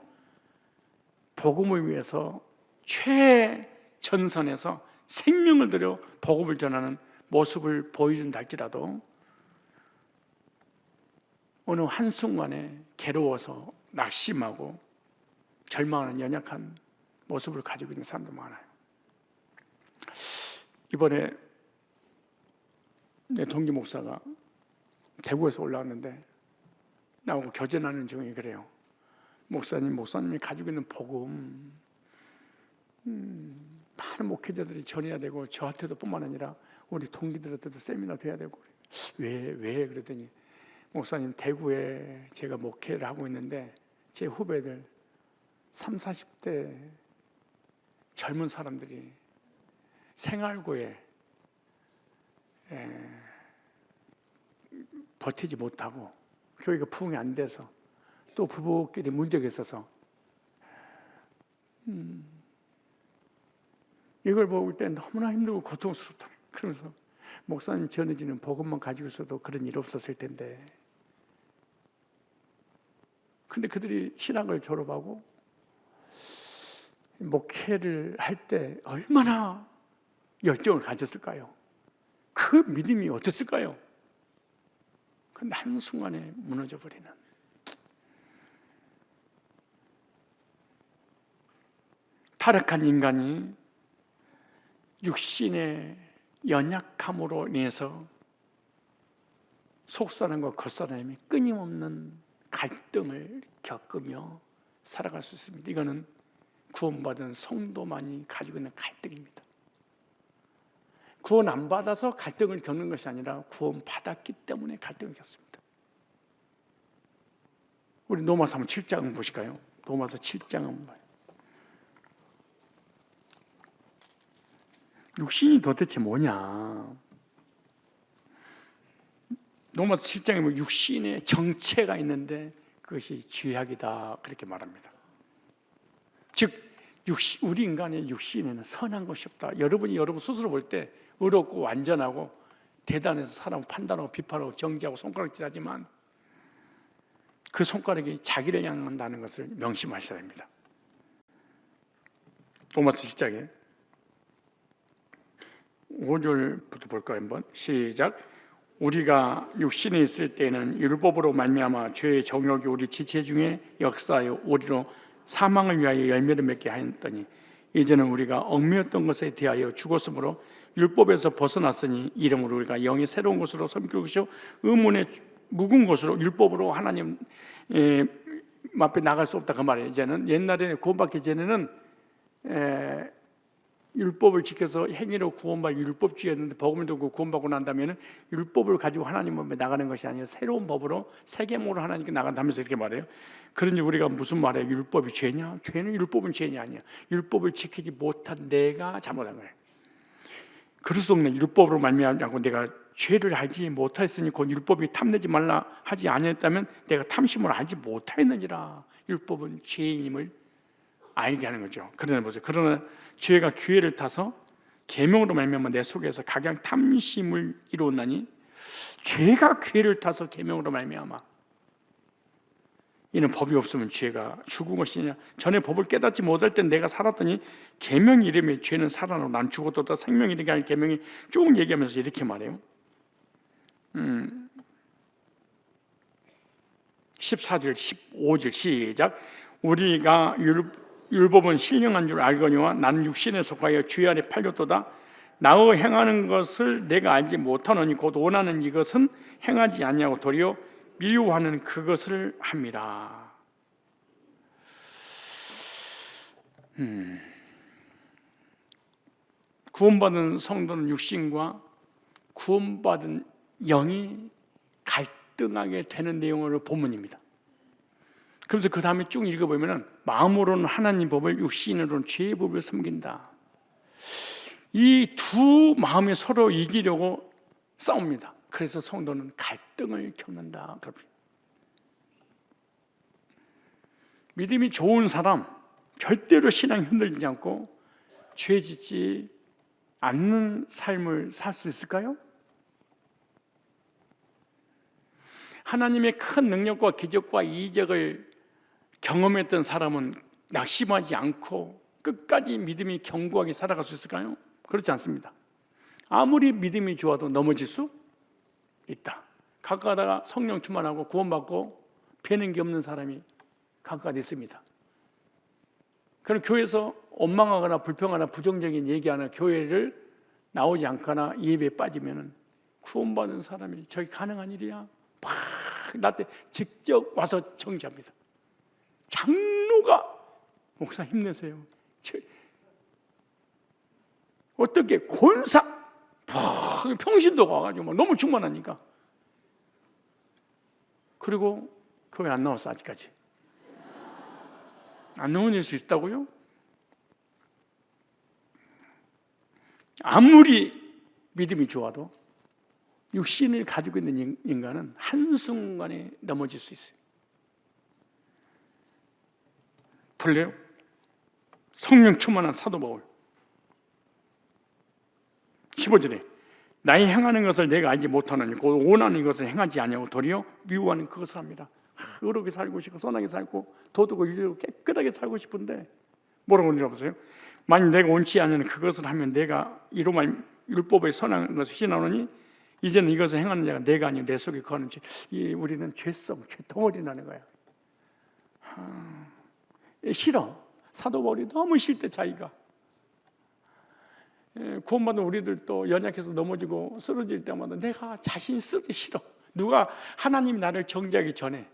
복음을 위해서 최전선에서 생명을 들여 복음을 전하는 모습을 보여준다 할지라도 어느 한순간에 괴로워서 낙심하고 절망하는 연약한 모습을 가지고 있는 사람도 많아요. 이번에 내 동기 목사가 대구에서 올라왔는데 나하고 교제하는 중에 그래요. 목사님이 가지고 있는 복음 많은 목회자들이 전해야 되고 저한테도 뿐만 아니라 우리 동기들한테도 세미나 돼야 되고 왜 그랬더니 목사님 대구에 제가 목회를 하고 있는데 제 후배들 30, 40대 젊은 사람들이 생활고에 버티지 못하고 교회가 부흥이 안 돼서 또 부부끼리 문제가 있어서 이걸 볼 때 너무나 힘들고 고통스럽다. 그러면서 목사님 전해지는 복음만 가지고 있어도 그런 일 없었을 텐데 근데 그들이 신학을 졸업하고 목회를 할 때 얼마나 열정을 가졌을까요? 그 믿음이 어땠을까요? 근데 한순간에 무너져버리는 타락한 인간이 육신의 연약함으로 인해서 속사람과 겉사람이 끊임없는 갈등을 겪으며 살아갈 수 있습니다. 이거는 구원받은 성도만이 가지고 있는 갈등입니다. 구원 안 받아서 갈등을 겪는 것이 아니라 구원 받았기 때문에 갈등을 겪습니다. 우리 로마서 한번 7장 보실까요? 로마서 7장 한번 봐요. 육신이 도대체 뭐냐? 로마서 7장에 보면 육신의 정체가 있는데 그것이 죄악이다 그렇게 말합니다. 즉 우리 인간의 육신에는 선한 것이 없다. 여러분이 여러분 스스로 볼 때 의롭고 완전하고 대단해서 사람 판단하고 비판하고 정죄하고 손가락질하지만 그 손가락이 자기를 향한다는 것을 명심하셔야 됩니다. 로마서 7장에 5절부터 볼까요? 한번 시작. 우리가 육신에 있을 때는 율법으로 말미암아 죄의 정욕이 우리 지체 중에 역사하여 우리로 사망을 위하여 열매를 맺게 하였더니 이제는 우리가 얽매였던 것에 대하여 죽었으므로 율법에서 벗어났으니 이름으로 우리가 영의 새로운 것으로 섬길 것이요 의문의 묵은 것으로 율법으로 하나님 앞에 나갈 수 없다 그 말이에요. 이제는 옛날에 구원받기 전에는 율법을 지켜서 행위로 구원받아 율법주의였는데 복음을 듣고 구원받고 난 다음에는 율법을 가지고 하나님 앞에 나가는 것이 아니라 새로운 법으로 새 계명으로 하나님께 나간다면서 이렇게 말해요. 그러니 우리가 무슨 말이에요? 율법이 죄냐? 율법은 죄냐 아니야. 율법을 지키지 못한 내가 잘못한 거예요. 그럴 수 없는 율법으로 말미암고 내가 죄를 알지 못하였으니 곧 율법이 탐내지 말라 하지 아니했다면 내가 탐심을 알지 못하였느니라. 율법은 죄인임을 알게 하는 거죠. 그러나 보세요. 그러나 죄가 기회를 타서 계명으로 말미암아 내 속에서 각양 탐심을 이루었나니 죄가 기회를 타서 계명으로 말미암아 이는 법이 없으면 죄가 죽은 것이냐. 전에 법을 깨닫지 못할 때 내가 살았더니 계명 이름에 죄는 살아나고 난 죽었다 생명 이르게 하는 계명이 쭉 얘기하면서 이렇게 말해요. 14절 15절 시작. 우리가 율법은 신령한 줄 알거니와 나는 육신에 속하여 죄 아래 팔렸도다. 나의 행하는 것을 내가 알지 못하노니 곧 원하는 이것은 행하지 아니하고 도리어 미워하는 그것을 함이라. 구원받은 성도는 육신과 구원받은 영이 갈등하게 되는 내용으로 본문입니다. 그래서 그 다음에 쭉 읽어보면 마음으로는 하나님 법을, 육신으로는 죄의 법을 섬긴다. 이 두 마음이 서로 이기려고 싸웁니다. 그래서 성도는 갈등을 겪는다. 믿음이 좋은 사람, 절대로 신앙이 흔들리지 않고 죄 짓지 않는 삶을 살 수 있을까요? 하나님의 큰 능력과 기적과 이적을 경험했던 사람은 낙심하지 않고 끝까지 믿음이 견고하게 살아갈 수 있을까요? 그렇지 않습니다. 아무리 믿음이 좋아도 넘어질 수 있다. 가까다가 성령 충만하고 구원받고 배는 게 없는 사람이 가까이 있습니다. 그럼 교회에서 원망하거나 불평하거나 부정적인 얘기하거나 교회를 나오지 않거나 예배에 빠지면 구원받은 사람이 저게 가능한 일이야? 막 나한테 직접 와서 정지합니다. 장로가 목사 힘내세요. 어떻게 권사 평신도가 와가지고 너무 충만하니까. 그리고 교회 안 나왔어. 아직까지 안 나올 수 있다고요? 아무리 믿음이 좋아도 육신을 가지고 있는 인간은 한순간에 넘어질 수 있어요. 볼래요? 성령 충만한 사도 바울 15절에 나의 행하는 것을 내가 알지 못하노니 곧 원하는 것을 행하지 아니하고 도리어 미워하는 그것을 합니다. 의롭게 살고 싶고 선하게 살고 도덕고 유리고 깨끗하게 살고 싶은데 뭐라고 물어보세요? 만일 내가 원치 않는 그것을 하면 내가 이로 말 율법의 선한 것을 신하노니 이제는 이것을 행하는 자가 내가 아니요 내 속에 거하는 죄. 우리는 죄성, 죄덩어리라는 거야. 싫어. 사도 바울이 너무 싫대 자기가. 구원받은 우리들도 연약해서 넘어지고 쓰러질 때마다 내가 자신이 쓰기 싫어. 누가 하나님이 나를 정죄하기 전에,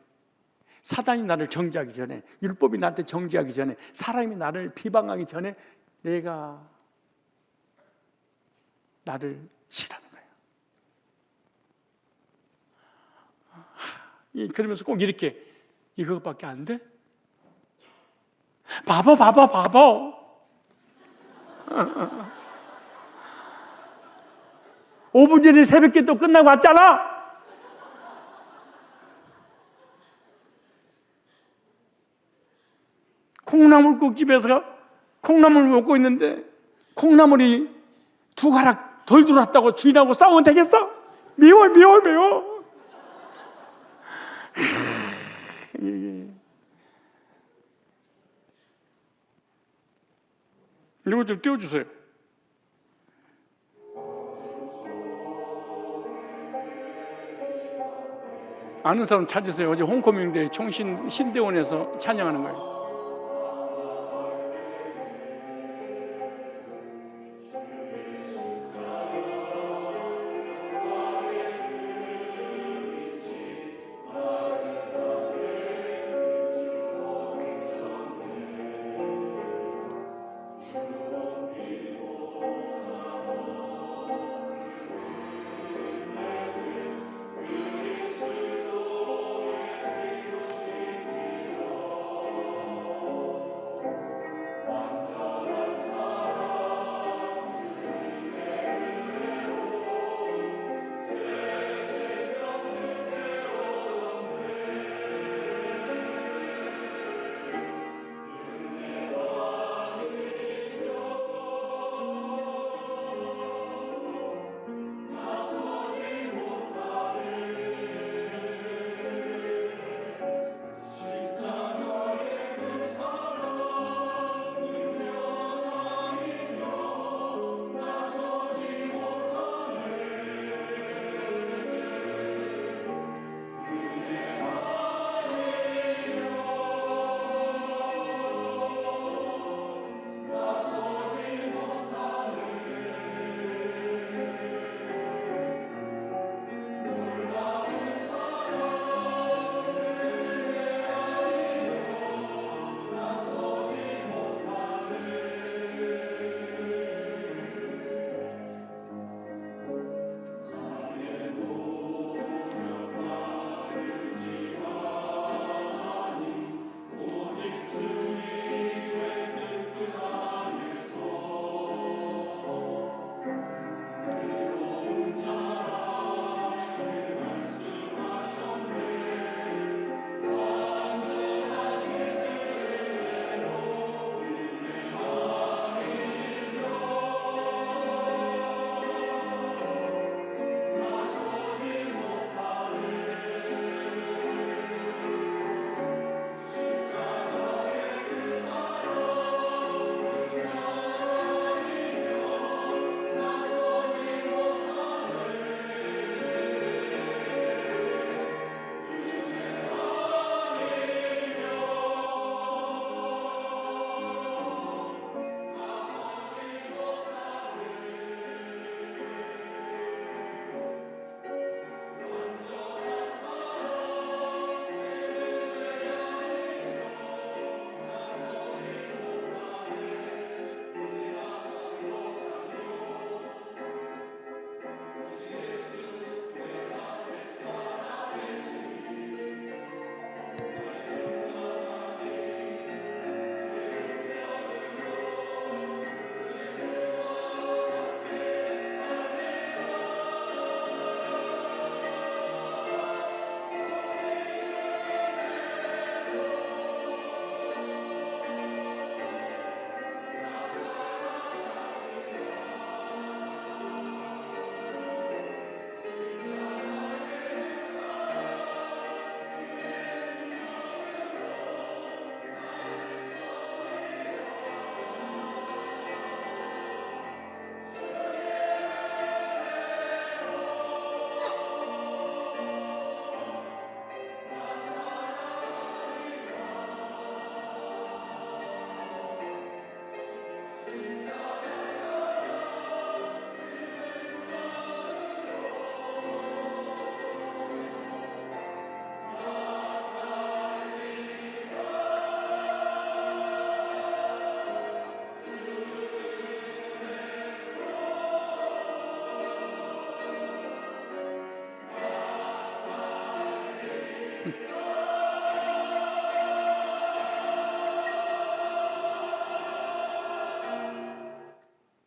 사단이 나를 정죄하기 전에, 율법이 나한테 정죄하기 전에, 사람이 나를 비방하기 전에 내가 나를 싫어하는 거야. 그러면서 꼭 이렇게 이것밖에 안 돼? 바보 5분 전에 새벽기도 끝나고 왔잖아. 콩나물국집에서 콩나물 먹고 있는데 콩나물이 두 가락 덜 들어왔다고 주인하고 싸우면 되겠어? 미워. 이거 좀 띄워주세요. 아는 사람 찾으세요. 어제 홍콩민대 총신 신대원에서 찬양하는 거예요.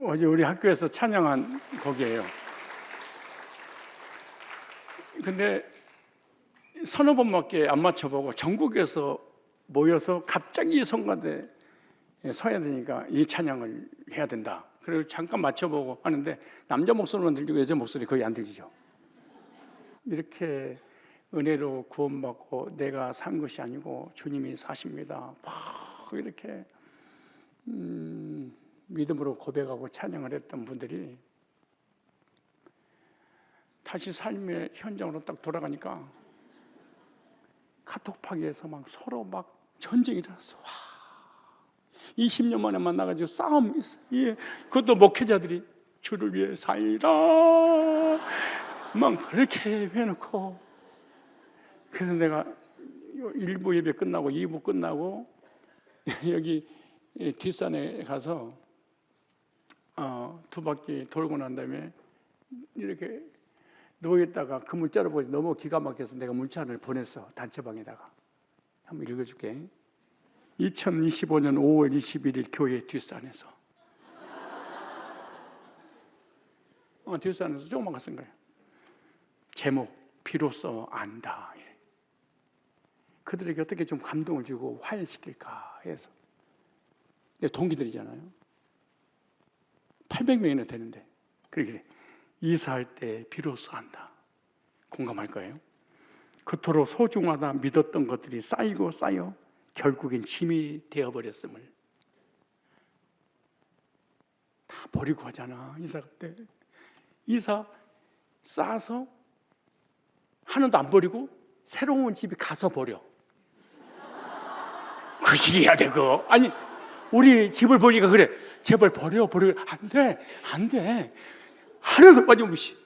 어제 우리 학교에서 찬양한 곡이에요. 근데 서너 번밖에 안 맞춰보고 전국에서 모여서 갑자기 성가대에 서야 되니까 이 찬양을 해야 된다. 그리고 잠깐 맞춰보고 하는데 남자 목소리만 들리고 여자 목소리 거의 안 들리죠. 이렇게 은혜로 구원받고 내가 산 것이 아니고 주님이 사십니다. 막 이렇게 믿음으로 고백하고 찬양을 했던 분들이 다시 삶의 현장으로 딱 돌아가니까 카톡파기에서 막 서로 막 전쟁이 일어났어. 와, 20년 만에 만나가지고 싸움이 있어. 예, 그것도 목회자들이 주를 위해 살리라 막 그렇게 해놓고, 그래서 내가 1부 예배 끝나고 2부 끝나고 여기 뒷산에 가서 두 바퀴 돌고 난 다음에 이렇게 누워있다가 그 문자를 보니 너무 기가 막혀서 내가 문자를 보냈어. 단체방에다가. 한번 읽어줄게. 2025년 5월 21일 교회 뒷산에서. 뒷산에서 조금만 쓴 거예요. 제목, 비로소 안다. 그들에게 어떻게 좀 감동을 주고 화해시킬까 해서. 내 동기들이잖아요. 800명이나 되는데. 그렇게 이사할 때 비로소 안다. 공감할 거예요. 그토록 소중하다 믿었던 것들이 쌓이고 쌓여 결국엔 짐이 되어버렸음을. 다 버리고 하잖아. 이사 때. 이사 쌓아서 하나도 안 버리고 새로운 집에 가서 버려. 그 식이 해야 돼, 그거. 아니, 우리 집을 보니까 그래. 제발 버려. 안 돼. 안 돼. 하나도 빠짐없이.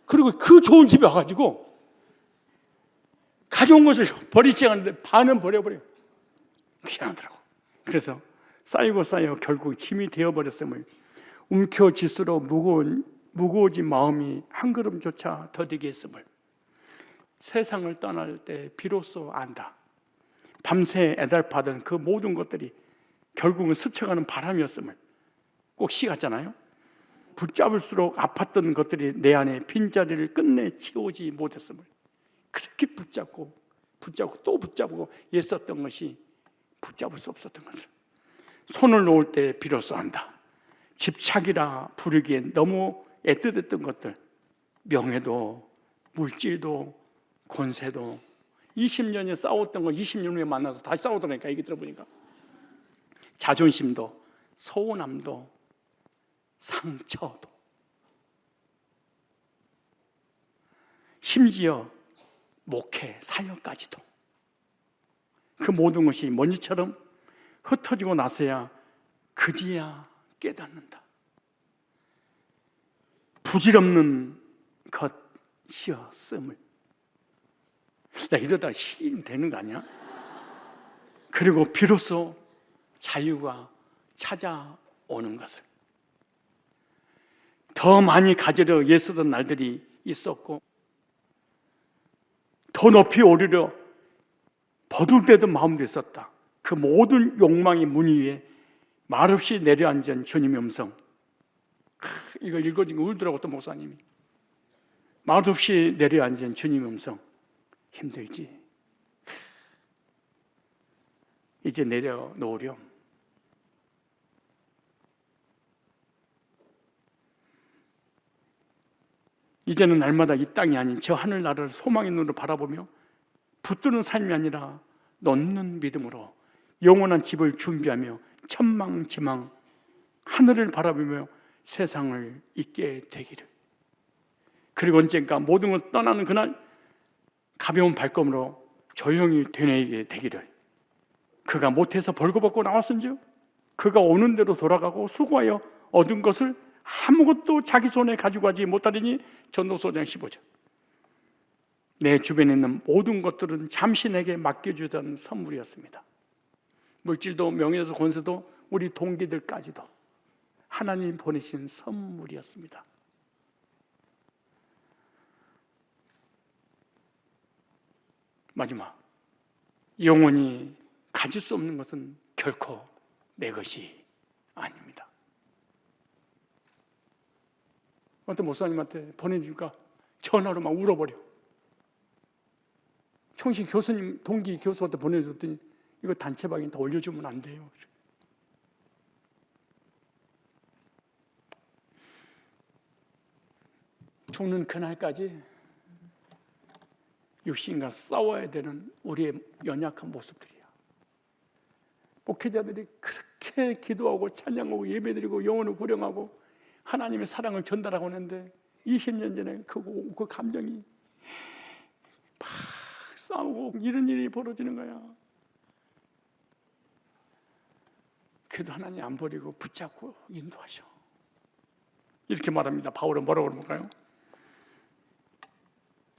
그리고 그 좋은 집에 와가지고 가져온 것을 버리지 않는데 반은 버려버려. 희한하더라고. 그래서 쌓이고 쌓여 결국 짐이 되어버렸음을. 움켜쥐수록 무거워진 마음이 한 걸음조차 더디게 했음을. 세상을 떠날 때 비로소 안다. 밤새 애달파던 그 모든 것들이 결국은 스쳐가는 바람이었음을. 꼭 시 같잖아요. 붙잡을수록 아팠던 것들이 내 안에 빈자리를 끝내 채우지 못했음을. 그렇게 붙잡고 또 붙잡고 애썼던 것이 붙잡을 수 없었던 것을. 손을 놓을 때 비로소 안다. 집착이라 부르기엔 너무 애틋했던 것들, 명예도 물질도 권세도 20년에 싸웠던 거 20년 후에 만나서 다시 싸우더라니까. 얘기 들어보니까 자존심도 서운함도 상처도 심지어 목회 사역까지도 그 모든 것이 먼지처럼 흩어지고 나서야 그제야 깨닫는다. 부질없는 것이었음을. 야, 이러다 시인 되는 거 아니야? 그리고 비로소 자유가 찾아오는 것을. 더 많이 가지려 애쓰던 날들이 있었고 더 높이 오르려 버둥대던 마음도 있었다. 그 모든 욕망의 문 위에 말없이 내려앉은 주님의 음성. 이걸 읽어주고 울더라고. 또 목사님이 말없이 내려앉은 주님의 음성. 힘들지? 이제 내려놓으렴. 이제는 날마다 이 땅이 아닌 저 하늘나라를 소망의 눈으로 바라보며 붙드는 삶이 아니라 놓는 믿음으로 영원한 집을 준비하며 천망지망 하늘을 바라보며 세상을 잊게 되기를. 그리고 언젠가 모든 걸 떠나는 그날 가벼운 발걸음으로 조용히 되뇌이게 되기를. 그가 못해서 벌거벗고 나왔은즉 그가 오는 대로 돌아가고 수고하여 얻은 것을 아무것도 자기 손에 가지고 가지 못하리니. 전도서 5장 15절. 내 주변에 있는 모든 것들은 잠시 내게 맡겨주던 선물이었습니다. 물질도 명예도 권세도 우리 동기들까지도 하나님 보내신 선물이었습니다. 마지막, 영원히 가질 수 없는 것은 결코 내 것이 아닙니다. 어떤 목사님한테 보내주니까 전화로 막 울어버려. 총신 교수님, 동기 교수한테 보내줬더니 이거 단체방에 더 올려주면 안 돼요. 죽는 그날까지 육신과 싸워야 되는 우리의 연약한 모습들이야. 목회자들이 그렇게 기도하고 찬양하고 예배드리고 영혼을 구령하고 하나님의 사랑을 전달하고 있는데 20년 전에 그 감정이 막 싸우고 이런 일이 벌어지는 거야. 그래도 하나님 안 버리고 붙잡고 인도하셔. 이렇게 말합니다. 바울은 뭐라고 그럴까요?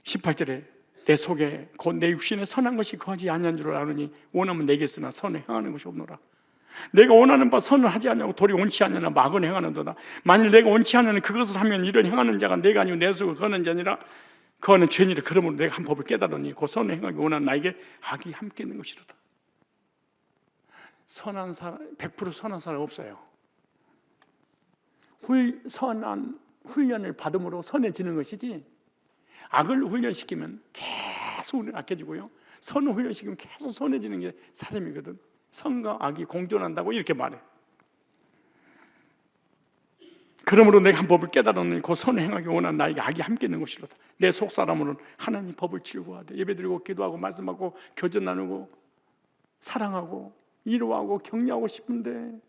18절에 내 속에 곧 내 육신에 선한 것이 거하지 아니한 줄 아느니 원하면 내게 쓰나 선을 행하는 것이 없노라. 내가 원하는 바 선을 하지 아니하고 도리 원치 아니하나 막은 행하는도다. 만일 내가 원치 않으면 그것을 하면 이런 행하는 자가 내가 아니고 내 속에 거하는 자니라. 그거는 죄니라. 그러므로 내가 한 법을 깨달으니 그 선을 행하기 원하는 나에게 악이 함께 있는 것이로다. 선한 사람, 100% 선한 사람 없어요. 선한 훈련을 받음으로 선해지는 것이지, 악을 훈련시키면 계속 우리는 악해지고요, 선을 훈련시키면 계속 선해지는 게 사람이거든. 선과 악이 공존한다고 이렇게 말해. 그러므로 내가 한 법을 깨달았느니 그 선을 행하기 원하는 나에게 악이 함께 있는 것이로다. 내 속사람으로는 하나님 법을 즐거워하되 예배드리고 기도하고 말씀하고 교제 나누고 사랑하고 위로하고 격려하고 싶은데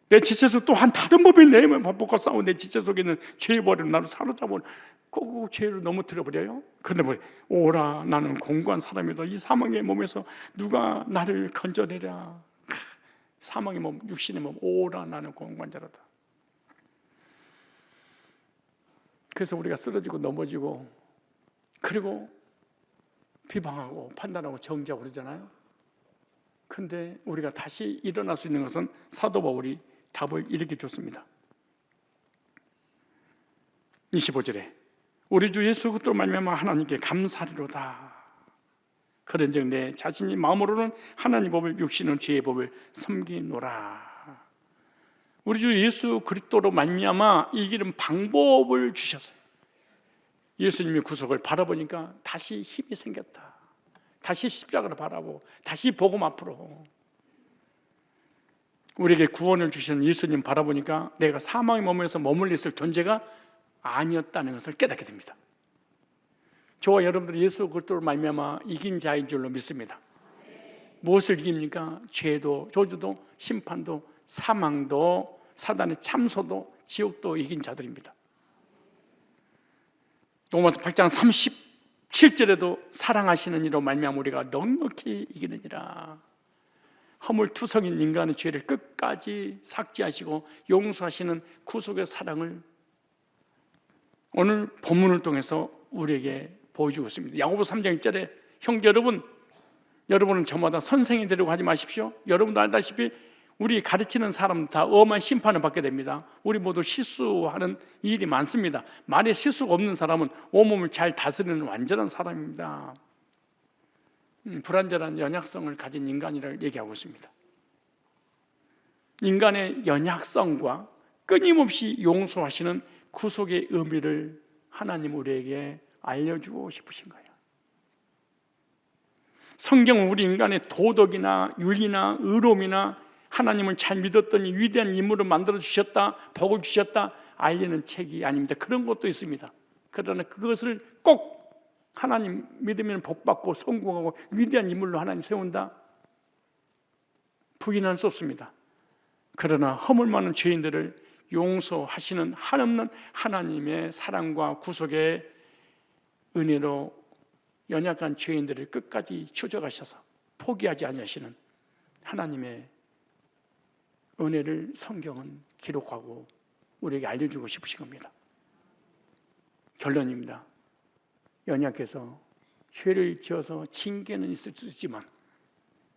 내 지체 속 또한 다른 법이 내 마음을 바꿔 싸우고 내 지체 속에 있는 죄의 벌을 나로 사로잡아 꼭 죄를 넘어뜨려 버려요. 그런데 뭐 오라 나는 공고한 사람이다. 이 사망의 몸에서 누가 나를 건져내랴. 사망의 몸, 육신의 몸, 오라 나는 공고한 자라다. 그래서 우리가 쓰러지고 넘어지고 그리고 비방하고 판단하고 정죄하고 그러잖아요. 근데 우리가 다시 일어날 수 있는 것은 사도 바울이 답을 이렇게 줬습니다. 25절에 우리 주 예수 그리스도로 말미암아 하나님께 감사리로다. 그런즉 내 자신이 마음으로는 하나님 법을 육신은 죄의 법을 섬기노라. 우리 주 예수 그리스도로 말미암아 이기는 방법을 주셨어요. 예수님의 구속을 바라보니까 다시 힘이 생겼다. 다시 십자가를 바라보고 다시 복음 앞으로 우리에게 구원을 주시는 예수님 바라보니까 내가 사망의 몸에서 머물러 있을 존재가 아니었다는 것을 깨닫게 됩니다. 저와 여러분들이 예수 그리스도로 말미암아 이긴 자인 줄로 믿습니다. 무엇을 이깁니까? 죄도 저주도 심판도 사망도 사단의 참소도 지옥도 이긴 자들입니다. 로마서 8장 37절에도 사랑하시는 이로 말미암아 우리가 넉넉히 이기느니라. 허물투성인 인간의 죄를 끝까지 삭제하시고 용서하시는 구속의 사랑을 오늘 본문을 통해서 우리에게 보여주고 있습니다. 야고보 3장 1절에 형제 여러분은 저마다 선생이 되려고 하지 마십시오. 여러분도 알다시피 우리 가르치는 사람 다 엄한 심판을 받게 됩니다. 우리 모두 실수하는 일이 많습니다. 말에 실수가 없는 사람은 온몸을 잘 다스리는 완전한 사람입니다. 불완전한 연약성을 가진 인간이라고 얘기하고 있습니다. 인간의 연약성과 끊임없이 용서하시는 구속의 의미를 하나님 우리에게 알려주고 싶으신 거예요. 성경은 우리 인간의 도덕이나 윤리나 의로움이나 하나님을 잘 믿었더니 위대한 인물을 만들어 주셨다, 복을 주셨다 알리는 책이 아닙니다. 그런 것도 있습니다. 그러나 그것을 꼭 하나님 믿으면 복받고 성공하고 위대한 인물로 하나님 세운다? 부인할 수 없습니다. 그러나 허물 많은 죄인들을 용서하시는 한없는 하나님의 사랑과 구속의 은혜로 연약한 죄인들을 끝까지 추적하셔서 포기하지 않으시는 하나님의 은혜를 성경은 기록하고 우리에게 알려주고 싶으신 겁니다. 결론입니다. 연약해서 죄를 지어서 징계는 있을 수 있지만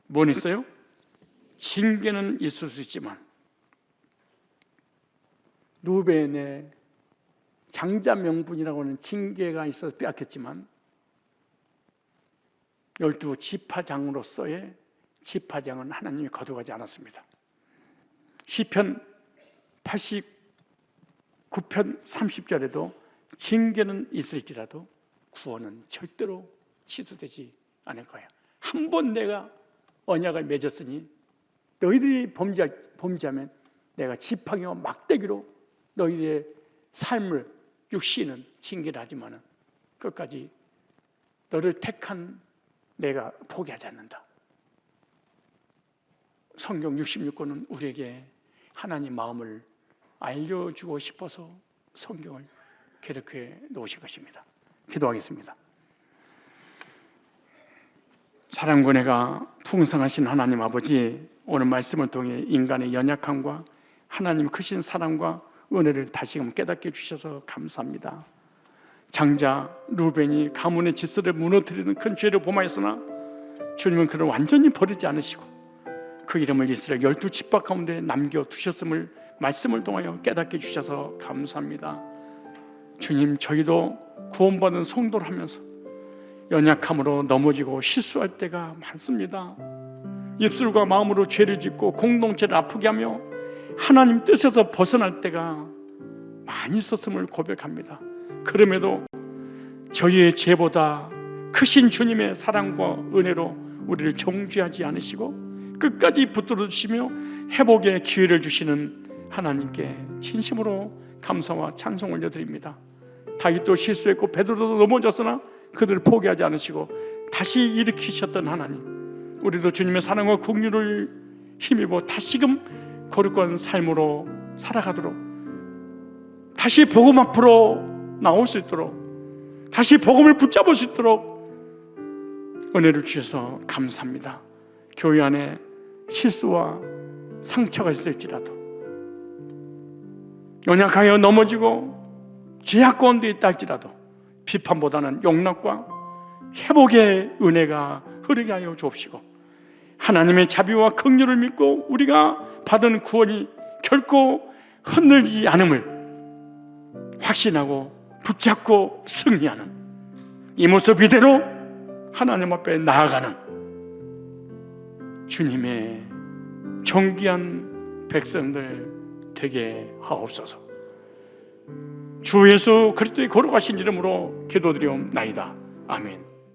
뭔 있어요? 징계는 있을 수 있지만 루벤의 장자 명분이라고 하는 징계가 있어서 빼앗겼지만 12 지파장으로서의 지파장은 하나님이 거둬가지 않았습니다. 시편 9편 30절에도 징계는 있을지라도 구원은 절대로 취소되지 않을 거야. 한 번 내가 언약을 맺었으니 너희들이 범죄하면 내가 지팡이와 막대기로 너희들의 삶을 육신은 징계를 하지만은 끝까지 너를 택한 내가 포기하지 않는다. 성경 66권은 우리에게 하나님 마음을 알려주고 싶어서 성경을 기록해 놓으신 것입니다. 기도하겠습니다. 사랑과 은혜가 풍성하신 하나님 아버지, 오늘 말씀을 통해 인간의 연약함과 하나님 크신 사랑과 은혜를 다시금 깨닫게 주셔서 감사합니다. 장자 루벤이 가문의 질서를 무너뜨리는 큰 죄를 범하였으나 주님은 그를 완전히 버리지 않으시고 그 이름을 이스라엘 12지파 가운데 남겨두셨음을 말씀을 통하여 깨닫게 주셔서 감사합니다. 주님, 저희도 구원받은 성도를 하면서 연약함으로 넘어지고 실수할 때가 많습니다. 입술과 마음으로 죄를 짓고 공동체를 아프게 하며 하나님 뜻에서 벗어날 때가 많이 있었음을 고백합니다. 그럼에도 저희의 죄보다 크신 주님의 사랑과 은혜로 우리를 정죄하지 않으시고 끝까지 붙들어 주시며 회복의 기회를 주시는 하나님께 진심으로 감사와 찬송 올려드립니다. 다윗도 실수했고 베드로도 넘어졌으나 그들을 포기하지 않으시고 다시 일으키셨던 하나님, 우리도 주님의 사랑과 긍휼을 힘입어 다시금 거룩한 삶으로 살아가도록, 다시 복음 앞으로 나올 수 있도록, 다시 복음을 붙잡을 수 있도록 은혜를 주셔서 감사합니다. 교회 안에 실수와 상처가 있을지라도, 연약하여 넘어지고 죄악 가운데 있다 할지라도 비판보다는 용납과 회복의 은혜가 흐르게 하여 주옵시고, 하나님의 자비와 긍휼을 믿고 우리가 받은 구원이 결코 흔들리지 않음을 확신하고 붙잡고 승리하는 이 모습 이대로 하나님 앞에 나아가는 주님의 존귀한 백성들 되게 하옵소서. 주 예수 그리스도의 거룩하신 이름으로 기도드리옵나이다. 아멘.